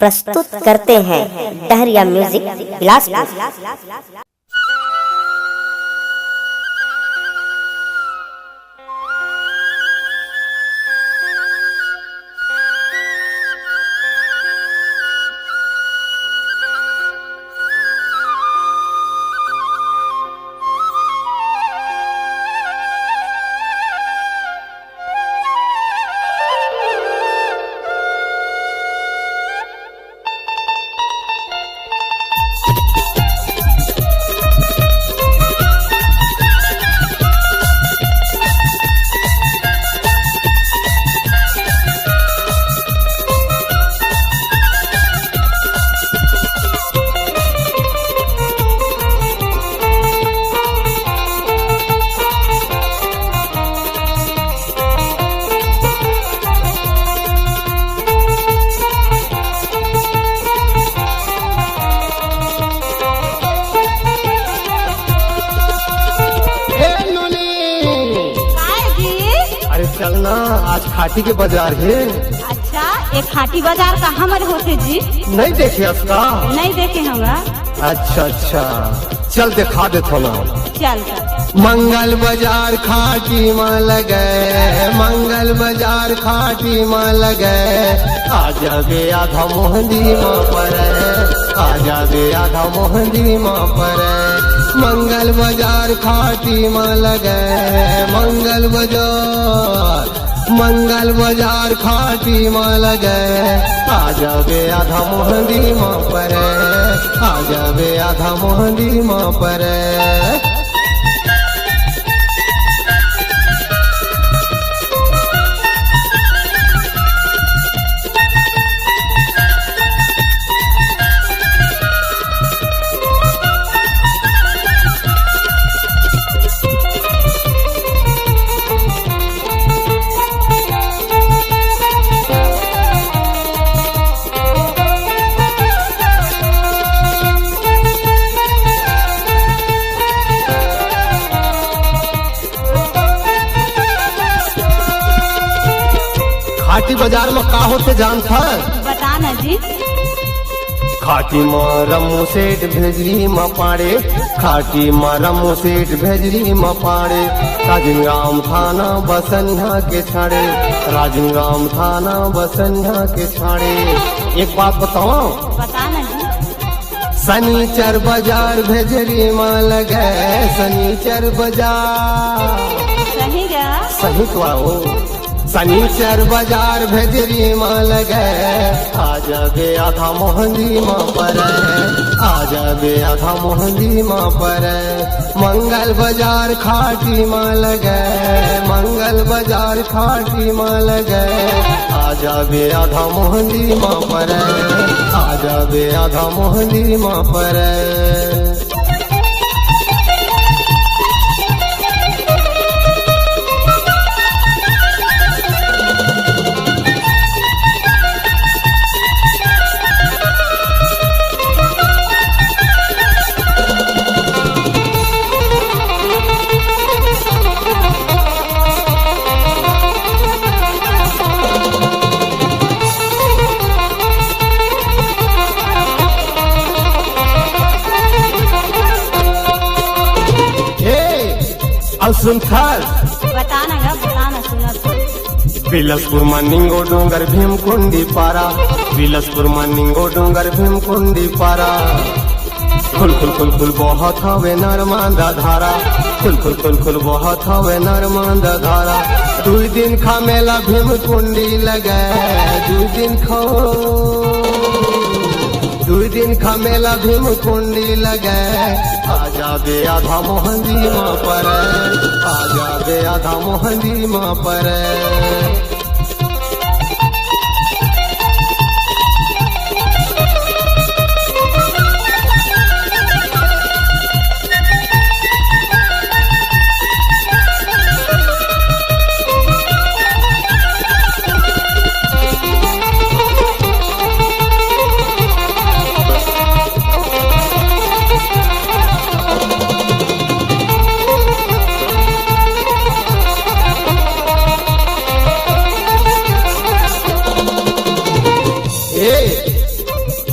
प्रस्तुत करते हैं डहरिया म्यूजिक बिलासपुर। चलना आज खाटी के बाजार है। अच्छा, एक खाटी बाजार कहाँ मर होते जी? नहीं देखे उसका? नहीं देखे होगा। अच्छा अच्छा, चल दिखा दे थोड़ा। चल मंगल बाजार खाटी माँ लगे, मंगल बाजार खाटी माँ लगे, आजा गे आधा मोहंदी माँ पर, आजा गे आधा मोहंदी माँ पर, मंगल बाजार खाटी माँ लगे, मंगल बाजार, मंगल बाजार खाटी माँ लगे, आजा गे आधा मोहंदी माँ पर, आजा गे आधा मोहंदी माँ पर। खाटी बाजार में का होते जानता? बता ना जी। खाटी माँ रमू सेठ भेजरी माँ पाड़े, खाटी माँ रमू सेठ भेजरी माँ पाड़े, राजनगाम थाना बसन्हा के छाड़े, राजनगाम थाना बसन्हा के छाड़े। एक बात बताओ? बता ना जी। शनिचर बाजार भेजरी माँ लगे, शनिचर बाजार। सही गा? सही तो आओ। शनिचर बाजार भेजरी माँ लगे, आजा गे आधा मोहंदी माँ पर, आजा गे आधा मोहंदी माँ पर, मंगल बाजार खाटी माँ लगे, मंगल बाजार खाटी माँ लगे, आजा गे आधा मोहंदी माँ पर, आजा गे आधा मोहंदी माँ पर। सुन थाल बताना गा, बताना सुना तो। बिलासपुर मनिंगो डोंगर भीमकुंडी पारा, बिलासपुर मनिंगो डोंगर भीमकुंडी पारा, खुल खुल खुल खुल बहुत हवे नर्मदा धारा, खुल खुल खुल खुल बहुत हवे नर्मदा धारा। 2 दिन खा मेला भीमकुंडी लगे, 2 दिन खो, 2 दिन खा मेला भीमकुंडी लगे, आजा गे आधा मोहंदी माँ पर, आजा गे आधा मोहंदी माँ पर।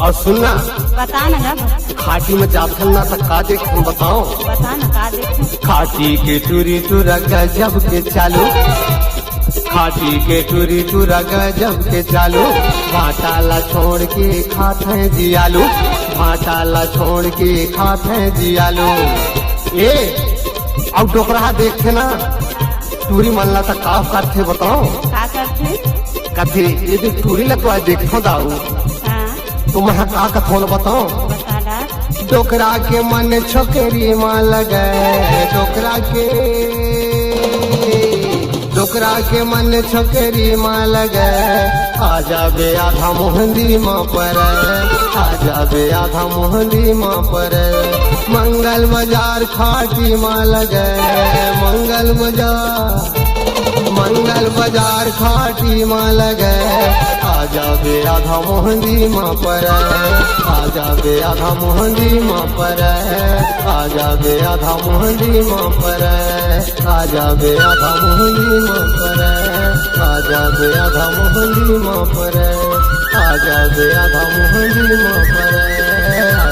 और सुनना बता ना जब खाटी में जाफल ना तक का देख तुम बताओ। बता ना का देखूं। खाटी के टूरी टूरा गजब के चालू, खाटी के टूरी टूरा गजब के चालू, भाटाला छोड़ के खाते हैं जियालू, भाटाला छोड़ के खाते हैं जियालू। ए अब डोकरा देखते ना टूरी मल्ला तक का करते बताओ। का करते? कथे ये देख टूरी लगवा देखो दाऊ हाँ तुम का कथोन बताओ। बता दा। डोकरा के मन छोकरी माँ लगे, डोकरा के मन छोकरी माँ लगे, आ जाबे आधा मोहंदी माँ पर, आ जाबे आधा मोहंदी माँ पर। मंगल बाजार खाटी माँ लगे, मंगल बाजार खाटी माँ लगे, आ जाबे आधा मोहंदी माँ पर, आ जाबे आधा मोहंदी माँ पर, आ जाबे आधा मोहंदी माँ पर, आ जाबे आधा मोहंदी माँ पर, आ जाबे आधा मोहंदी माँ पर, आ जाबे आधा मोहंदी माँ पर, आ